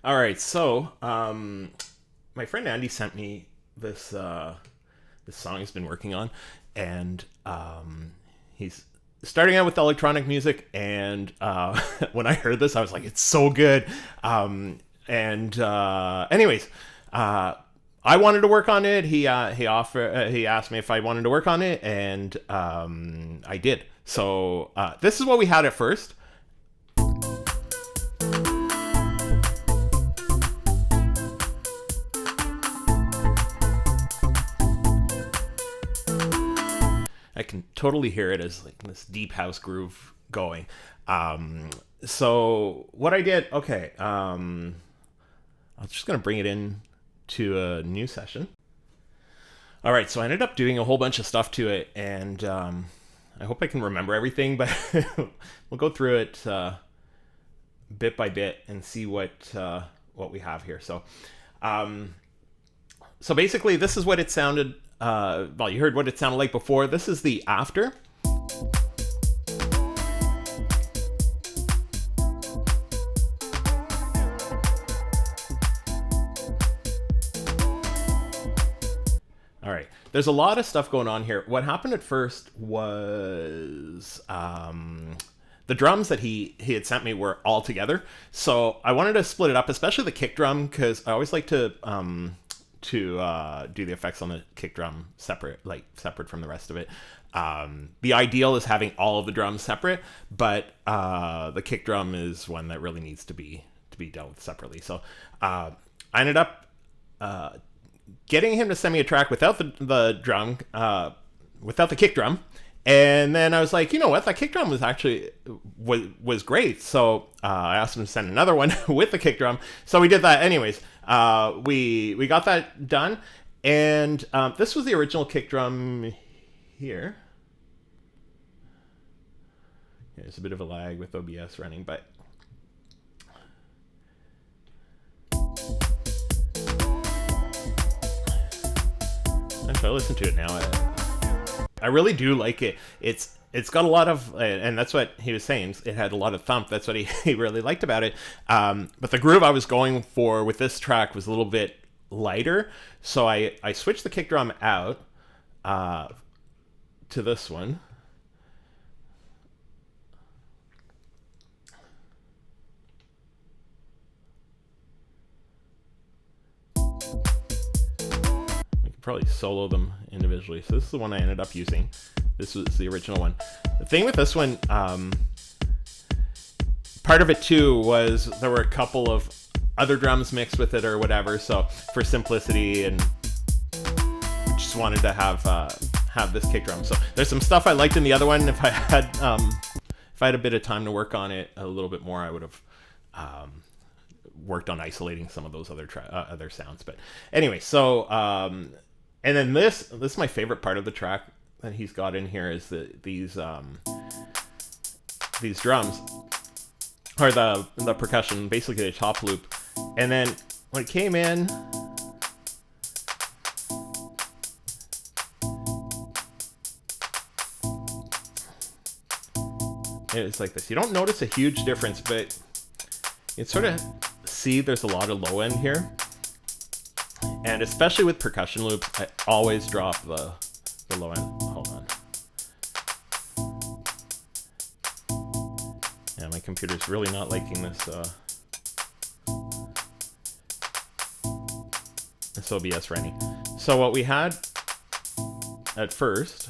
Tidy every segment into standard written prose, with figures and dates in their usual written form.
All right, so my friend Andy sent me this song he's been working on, and he's starting out with electronic music. And when I heard this, I was like, "It's so good." Anyways, I wanted to work on it. He asked me if I wanted to work on it, and I did. So this is what we had at first. I can totally hear it as like this deep house groove going. So what I did, okay, I was just gonna bring it in to a new session. All right, so I ended up doing a whole bunch of stuff to it, and I hope I can remember everything, but we'll go through it bit by bit and see what we have here. Um, so basically, this is what it sounded. Well, you heard what it sounded like before. This is the after. All right. There's a lot of stuff going on here. What happened at first was the drums that he had sent me were all together. So I wanted to split it up, especially the kick drum, because I always like to do the effects on the kick drum separate, like separate from the rest of it. The ideal is having all of the drums separate, but the kick drum is one that really needs to be dealt with separately. So I ended up getting him to send me a track without the drum, without the kick drum. And then I was like, you know what, that kick drum was great. So I asked him to send another one with the kick drum. So we did that anyways. We got that done, and this was the original kick drum here. Yeah, there's a bit of a lag with OBS running, but if I listen to it now, I really do like it. It's got a lot of, and that's what he was saying. It had a lot of thump. That's what he really liked about it. But the groove I was going for with this track was a little bit lighter, so I switched the kick drum out to this one. Probably solo them individually. So this is the one I ended up using. This was the original one. The thing with this one, part of it too was there were a couple of other drums mixed with it or whatever. So for simplicity, and just wanted to have this kick drum. So there's some stuff I liked in the other one. If I had a bit of time to work on it a little bit more, I would have worked on isolating some of those other sounds. But anyway, so and then this is my favorite part of the track that he's got in here is these drums, or the percussion, basically the top loop. And then when it came in, it's like this. You don't notice a huge difference, but you sort of see there's a lot of low end here. And especially with percussion loops, I always drop the low end. Hold on. Yeah, my computer's really not liking this OBS running. So what we had at first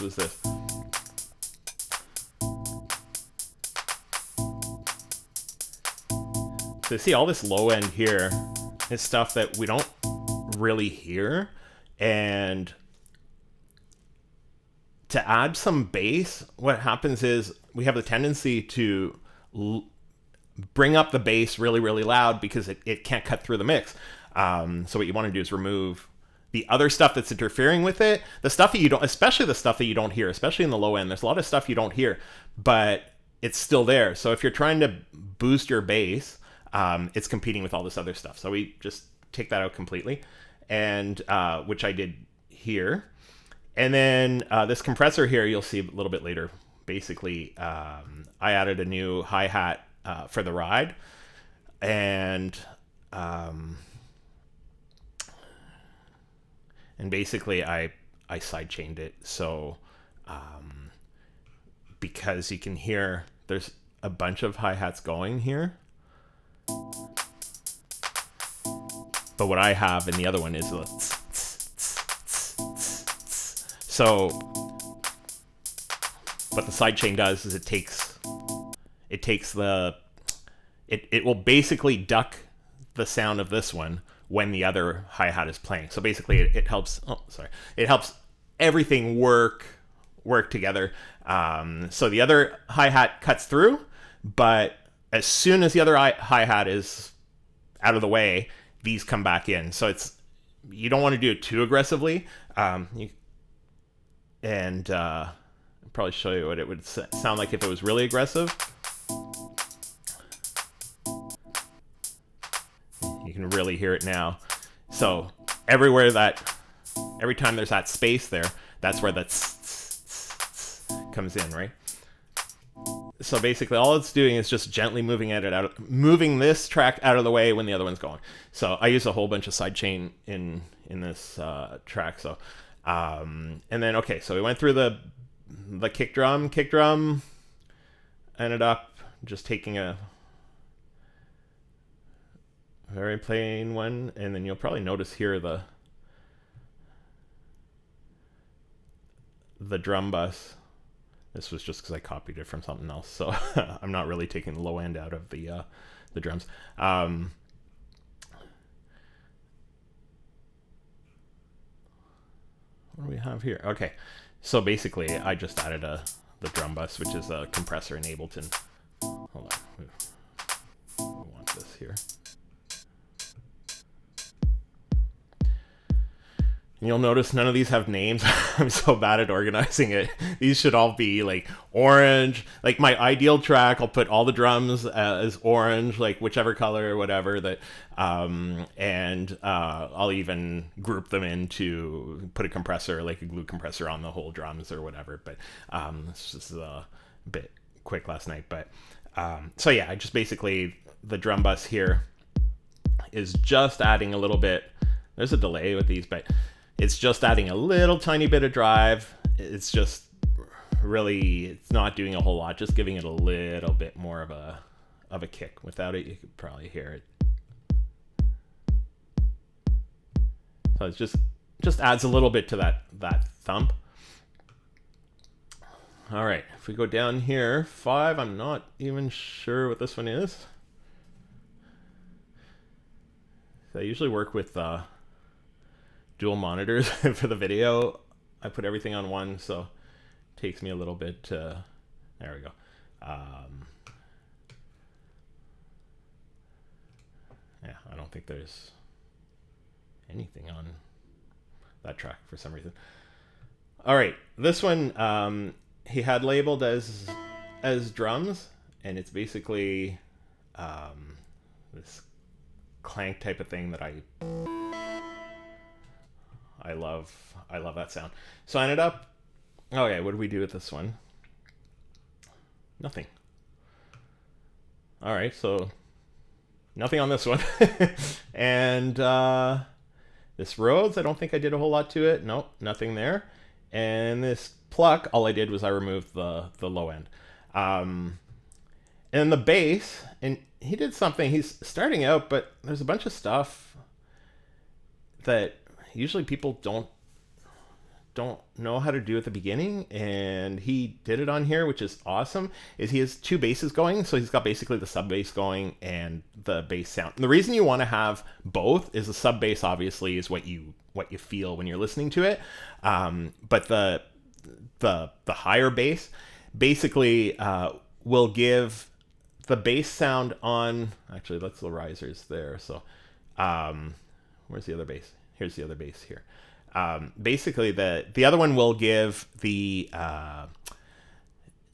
was this. So you see all this low end here is stuff that we don't really hear, and to add some bass, what happens is we have the tendency to bring up the bass really, really loud because it can't cut through the mix. So what you want to do is remove the other stuff that's interfering with it, the stuff that you don't, especially the stuff that you don't hear, especially in the low end. There's a lot of stuff you don't hear, but it's still there. So if you're trying to boost your bass, it's competing with all this other stuff. So we just take that out completely, and which I did here. And then this compressor here, you'll see a little bit later. Basically, I added a new hi-hat for the ride. And basically I sidechained it. So because you can hear there's a bunch of hi-hats going here. But what I have in the other one is a so what the sidechain does is it takes the it will basically duck the sound of this one when the other hi-hat is playing. So basically it helps it helps everything work together. So the other hi-hat cuts through, but as soon as the other hi-hat is out of the way, these come back in. So you don't want to do it too aggressively. I'll probably show you what it would sound like if it was really aggressive. You can really hear it now. So every time there's that space there, that's where that comes in, right? So basically all it's doing is just gently moving this track out of the way when the other one's going. So I use a whole bunch of sidechain in this track. So and then okay, so we went through the kick drum. Ended up just taking a very plain one, and then you'll probably notice here the drum bus. This was just because I copied it from something else, so I'm not really taking the low end out of the drums. What do we have here? Okay, so basically I just added the drum bus, which is a compressor in Ableton. Hold on, we want this here. You'll notice none of these have names. I'm so bad at organizing it. These should all be like orange. Like my ideal track, I'll put all the drums as orange, like whichever color or whatever that, and I'll even group them into put a compressor, like a glue compressor on the whole drums or whatever. But it's just a bit quick last night. But so yeah, I just basically the drum bus here is just adding a little bit. There's a delay with these, but it's just adding a little tiny bit of drive. It's just really, it's not doing a whole lot, just giving it a little bit more of a kick. Without it, you could probably hear it. So it's just adds a little bit to that thump. All right, if we go down here, 5, I'm not even sure what this one is. So I usually work with dual monitors for the video. I put everything on one, so it takes me a little bit to, there we go. Yeah, I don't think there's anything on that track for some reason. All right, this one he had labeled as drums, and it's basically this clank type of thing that I love that sound. So I ended up, okay, what did we do with this one? Nothing. All right, so nothing on this one. And this Rhodes, I don't think I did a whole lot to it. Nope, nothing there. And this pluck, all I did was I removed the low end. And the bass, and he did something, he's starting out, but there's a bunch of stuff that usually people don't know how to do at the beginning, and he did it on here, which is awesome. Is he has 2 basses going, so he's got basically the sub bass going and the bass sound. And the reason you want to have both is the sub bass obviously is what you feel when you're listening to it, but the higher bass basically will give the bass sound on. Actually, that's the risers there. So where's the other bass? Here's the other bass here. Basically, the other one will give the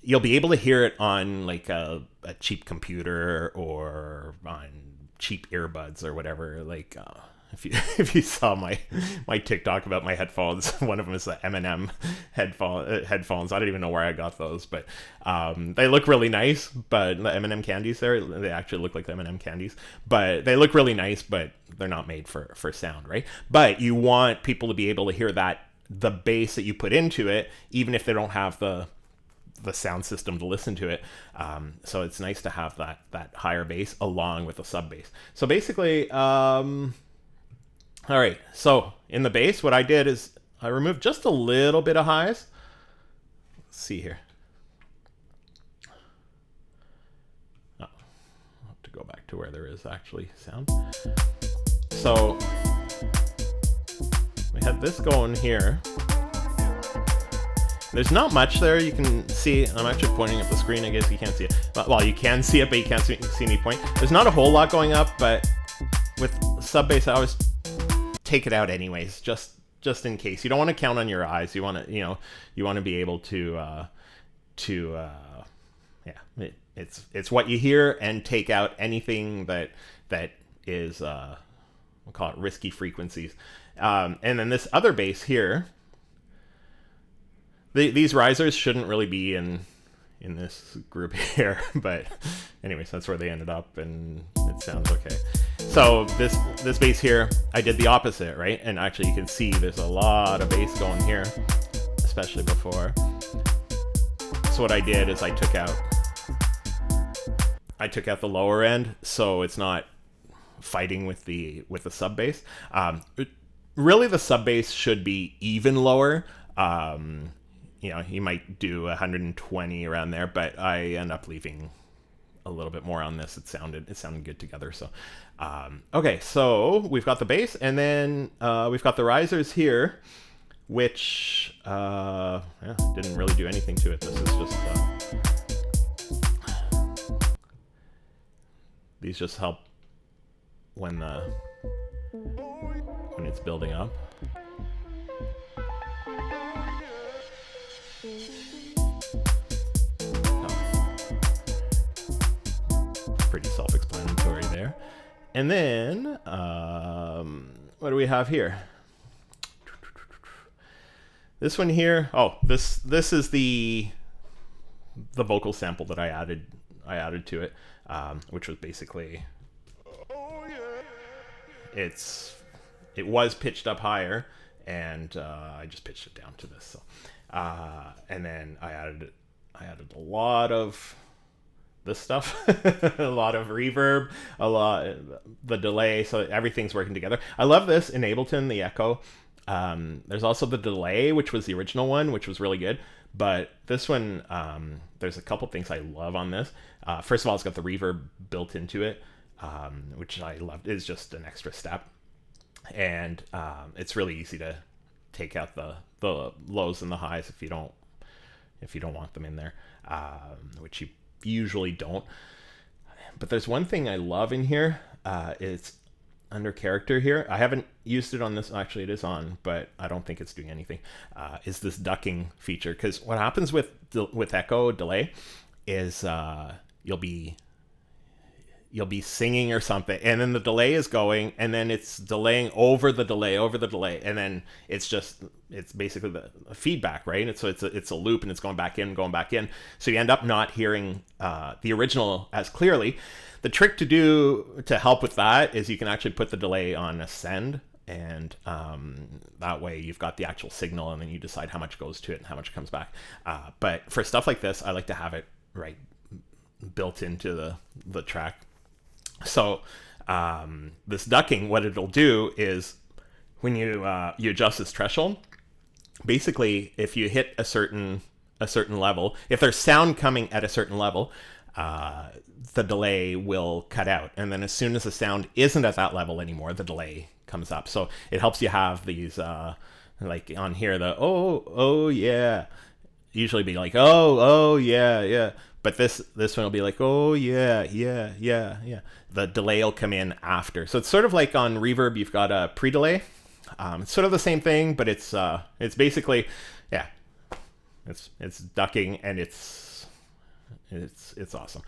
you'll be able to hear it on like a cheap computer or on cheap earbuds or whatever. Like if you saw my TikTok about my headphones, one of them is the M&M headphones. I don't even know where I got those, but they look really nice. But the M&M candies there, they actually look like the M&M candies, but they look really nice, but they're not made for sound, right? But you want people to be able to hear the bass that you put into it, even if they don't have the sound system to listen to it. So it's nice to have that higher bass along with the sub bass. So basically, all right, so in the bass, what I did is I removed just a little bit of highs. Let's see here. Oh, I'll have to go back to where there is actually sound. So we had this going here. There's not much there. You can see, I'm actually pointing at the screen. I guess you can't see it. Well, you can see it, but you can't see me point. There's not a whole lot going up, but with sub bass, I always take it out anyways, just in case. You don't want to count on your eyes. You want to, you want to be able to it's what you hear, and take out anything that is we'll call it risky frequencies. And then this other bass here, these risers shouldn't really be in this group here, but anyways, that's where they ended up, and it sounds okay. So this bass here, I did the opposite, right? And actually you can see there's a lot of bass going here, especially before. So what I did is I took out the lower end, so it's not fighting with the sub bass. Really the sub bass should be even lower. You might do 120 around there, but I end up leaving a little bit more on this. It sounded good together. So, okay, so we've got the bass, and then we've got the risers here, which didn't really do anything to it. This is just these just help when it's building up. Pretty self-explanatory there. And then what do we have here? This one here. Oh, this is the vocal sample that I added to it, which was basically it was pitched up higher, and I just pitched it down to this. So and then I added a lot of this stuff, a lot of reverb, the delay, so everything's working together. I love this in Ableton, the Echo. There's also the delay, which was the original one, which was really good. But this one, there's a couple things I love on this. First of all, it's got the reverb built into it, which I loved. It's just an extra step. And it's really easy to take out the lows and the highs if you don't want them in there, which you usually don't. But there's one thing I love in here. It's under character here. I haven't used it on this. Actually, it is on, but I don't think it's doing anything. Is this ducking feature? Because what happens with Echo delay is you'll be singing or something, and then the delay is going, and then it's delaying over the delay, and then it's basically the feedback, right? And so it's a loop, and it's going back in. So you end up not hearing the original as clearly. The trick to help with that is you can actually put the delay on ascend, and that way you've got the actual signal, and then you decide how much goes to it and how much comes back. But for stuff like this, I like to have it right built into the track. So this ducking, what it'll do is when you adjust this threshold, basically if you hit a certain level, if there's sound coming at a certain level, the delay will cut out, and then as soon as the sound isn't at that level anymore, the delay comes up. So it helps you have these like on here, the oh yeah, usually be like oh yeah. But this one will be like, oh, yeah. The delay will come in after. So it's sort of like on reverb, you've got a pre-delay. It's sort of the same thing, but it's basically, yeah, it's ducking, and it's awesome.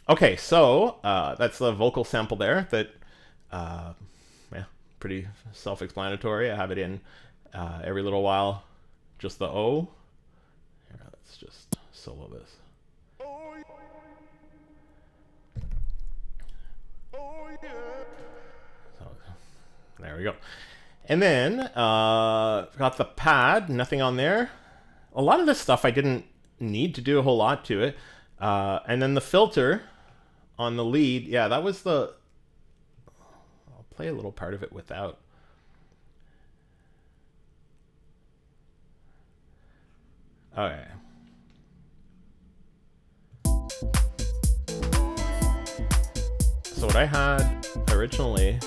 Okay, so that's the vocal sample there that, yeah, pretty self-explanatory. I have it in every little while, just the O. Here, let's just solo this. So, there we go. And then got the pad, nothing on there. A lot of this stuff I didn't need to do a whole lot to it. And then the filter on the lead, yeah, that was the... I'll play a little part of it without. Okay. So what I had originally...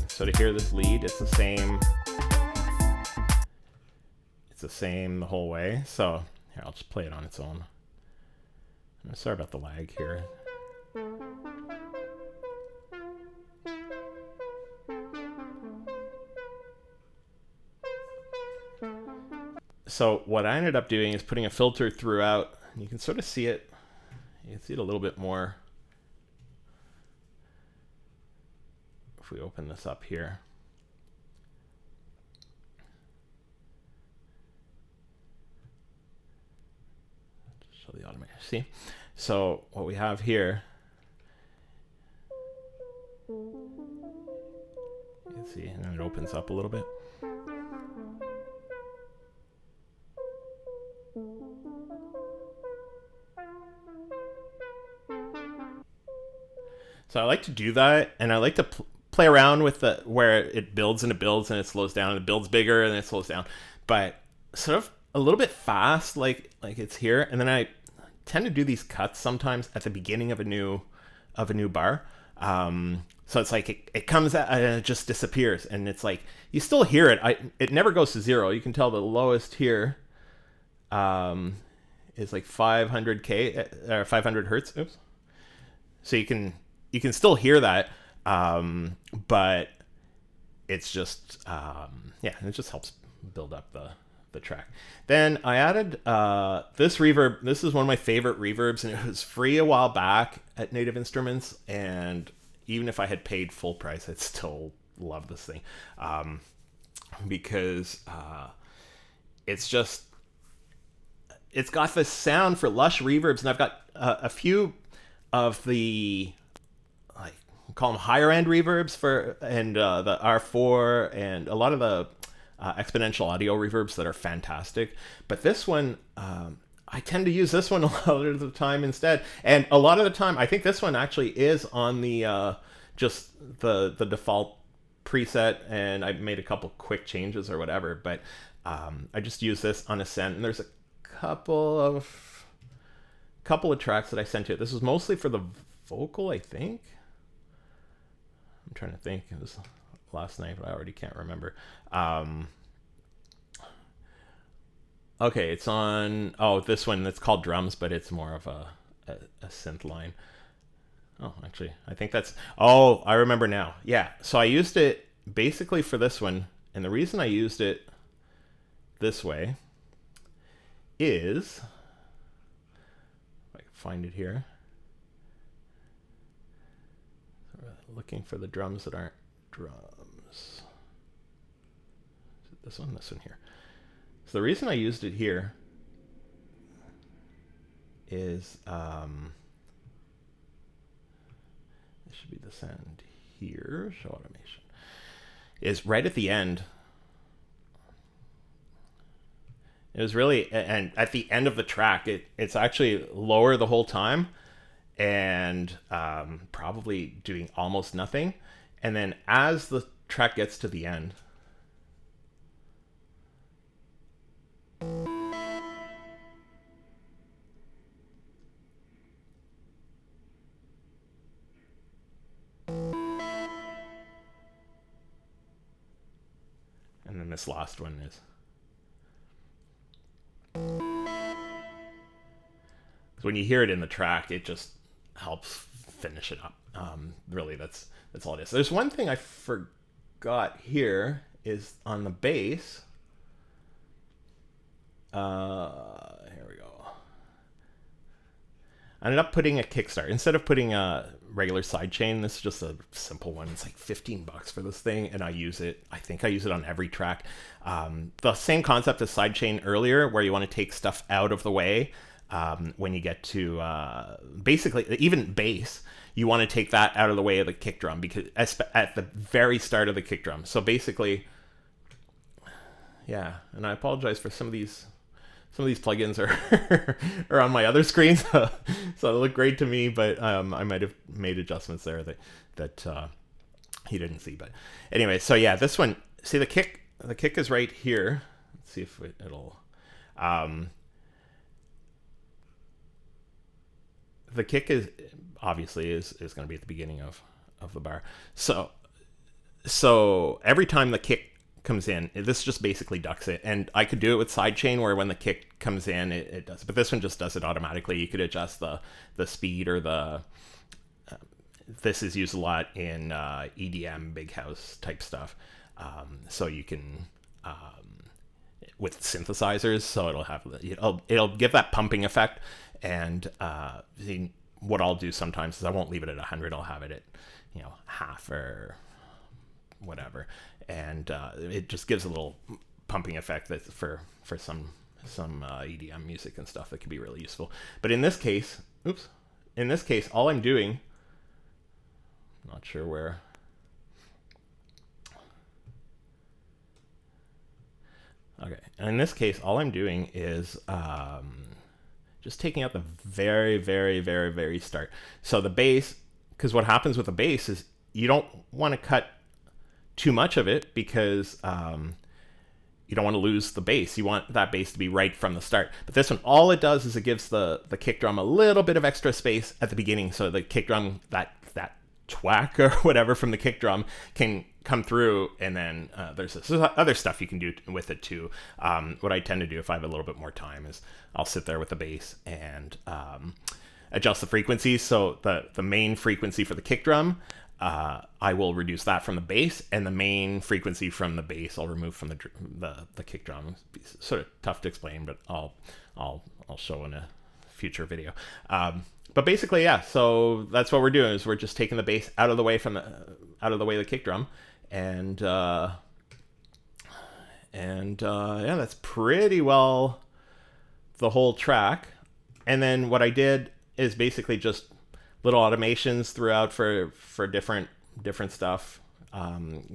So to hear this lead, it's the same. It's the same the whole way. So here, I'll just play it on its own. I'm sorry about the lag here. So what I ended up doing is putting a filter throughout. You can sort of see it. You can see it a little bit more. If we open this up here. Just show the automation. See? So what we have here, you can see, and then it opens up a little bit. So I like to do that, and I like to play around with the where it builds and it slows down, and it builds bigger and it slows down, but sort of a little bit fast, like it's here. And then I tend to do these cuts sometimes at the beginning of a new bar. So it's like it comes out and it just disappears, and it's like you still hear it. It never goes to zero. You can tell the lowest here is like 500k or 500 hertz. Oops. So you can still hear that. But it's just, yeah, it just helps build up the track. Then I added this reverb. This is one of my favorite reverbs, and it was free a while back at Native Instruments. And even if I had paid full price, I'd still love this thing, because it's got this sound for lush reverbs, and I've got a few of the, call them higher end reverbs and the R4 and a lot of the exponential audio reverbs that are fantastic. But this one, I tend to use this one a lot of the time instead. And a lot of the time, I think this one actually is on the just the default preset, and I made a couple quick changes or whatever. But I just use this on Ascent, and there's a couple of tracks that I sent to it. This was mostly for the vocal, I think. I'm trying to think. It was last night, but I already can't remember. Okay, it's on... Oh, this one, it's called Drums, but it's more of a synth line. Oh, actually, I think that's... Oh, I remember now. Yeah, so I used it basically for this one, and the reason I used it this way is... If I can find it here. Looking for the drums that aren't drums. Is it this one? This one here. So the reason I used it here is it should be the sound here. Show automation is right at the end. It was really, and at the end of the track, it's actually lower the whole time. And probably doing almost nothing. And then as the track gets to the end, and then this last one is... So when you hear it in the track, it just helps finish it up. Really, that's all it is. There's one thing I forgot here is on the bass. Here we go. I ended up putting a kickstart instead of putting a regular sidechain. This is just a simple one. It's like $15 for this thing, and I use it. I think I use it on every track. The same concept as sidechain earlier, where you want to take stuff out of the way when you get to basically even bass. You want to take that out of the way of the kick drum because at the very start of the kick drum. So basically, yeah. And I apologize for some of these plugins are on my other screen, so they look great to me, but I might have made adjustments there that he didn't see. But anyway, so yeah, this one, see the kick is right here. Let's see if it'll the kick is obviously is going to be at the beginning of the bar. So every time the kick comes in, this just basically ducks it, and I could do it with sidechain where when the kick comes in it does, but this one just does it automatically. You could adjust the speed or the this is used a lot in EDM big house type stuff, so you can with synthesizers, so it'll give that pumping effect. And what I'll do sometimes is I won't leave it at 100. I'll have it at half or whatever, and it just gives a little pumping effect that's for some EDM music and stuff that could be really useful. But in this case, all I'm doing, not sure where. Okay, in this case, all I'm doing is just taking out the very, very, very, very start. So the bass, because what happens with the bass is you don't want to cut too much of it because you don't want to lose the bass. You want that bass to be right from the start. But this one, all it does is it gives the kick drum a little bit of extra space at the beginning, so the kick drum, that twack or whatever from the kick drum can come through, and then there's other stuff you can do with it too. What I tend to do if I have a little bit more time is I'll sit there with the bass and adjust the frequencies. So the main frequency for the kick drum, I will reduce that from the bass, and the main frequency from the bass I'll remove from the kick drum. It's sort of tough to explain, but I'll show in a future video. But basically, yeah. So that's what we're doing, is we're just taking the bass out of the way of the kick drum, and yeah, that's pretty well the whole track. And then what I did is basically just little automations throughout for different stuff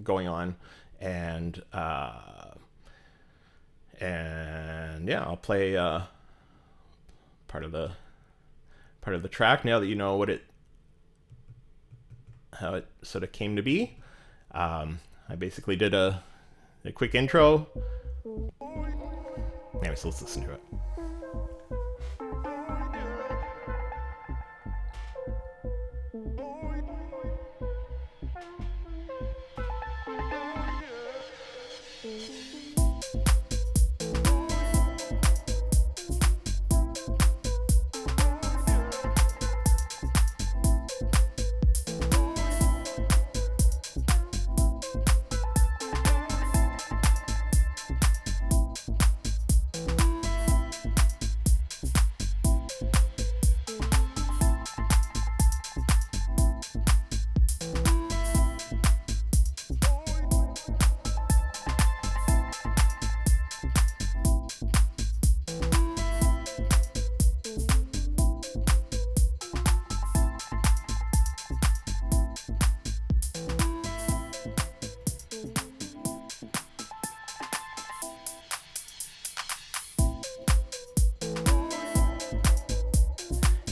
going on, and yeah, I'll play part of the track now that you know how it sort of came to be. I basically did a quick intro. Anyway, so let's listen to it.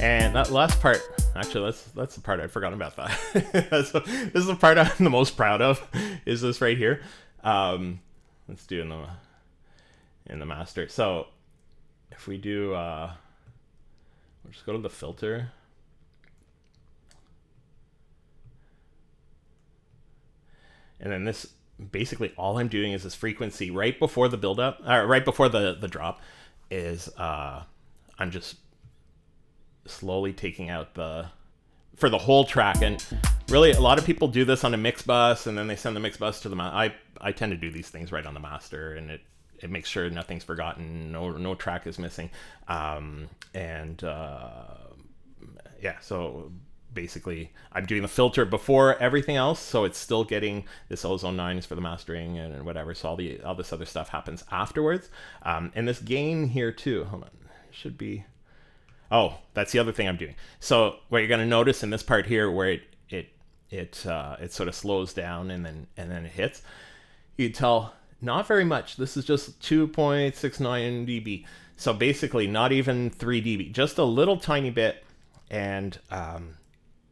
And that last part, actually, that's the part I'd forgotten about. That this is the part I'm the most proud of. Is this right here? Let's do in the master. So if we do, we'll just go to the filter. And then this, basically all I'm doing is this frequency right before the build up, or right before the drop, is I'm just slowly taking out for the whole track. And really, a lot of people do this on a mix bus, and then they send the mix bus to the I tend to do these things right on the master, and it makes sure nothing's forgotten, no track is missing, and yeah, so basically I'm doing the filter before everything else, so it's still getting this ozone 9s for the mastering and whatever, so all this other stuff happens afterwards. And this gain here too, hold on, should be, oh, that's the other thing I'm doing. So what you're going to notice in this part here where it sort of slows down and then it hits, you can tell not very much. This is just 2.69 dB. So basically not even 3 dB, just a little tiny bit. And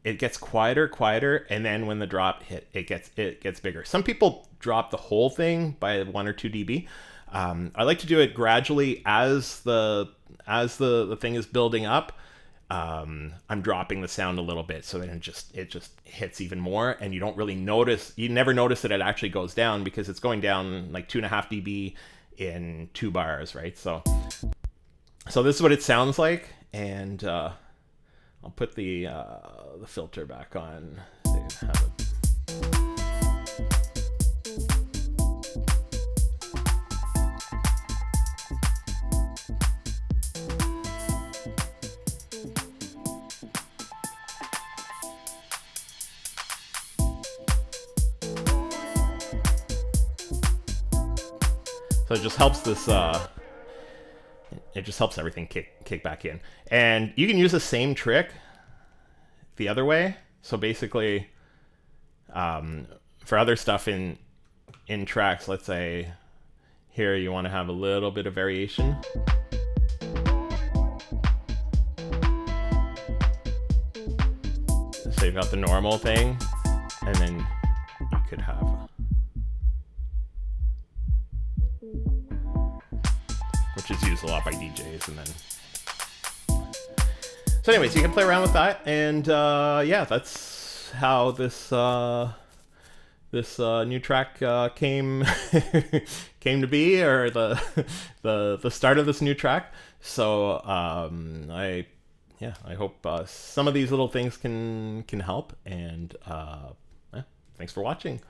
it gets quieter, and then when the drop hit, it gets bigger. Some people drop the whole thing by 1 or 2 dB. I like to do it gradually as the thing is building up. I'm dropping the sound a little bit, so then it just hits even more, and you don't really notice. You never notice that it actually goes down because it's going down like 2.5 dB in 2 bars, right? So this is what it sounds like, and I'll put the filter back on. So it just helps this. It just helps everything kick back in, and you can use the same trick the other way. So basically, for other stuff in tracks, let's say here you want to have a little bit of variation. So you've got the normal thing, and then you could have, which is used a lot by DJs, and then. So anyways, you can play around with that, and yeah, that's how this new track came to be, or the start of this new track. So I hope some of these little things can help, and yeah, thanks for watching.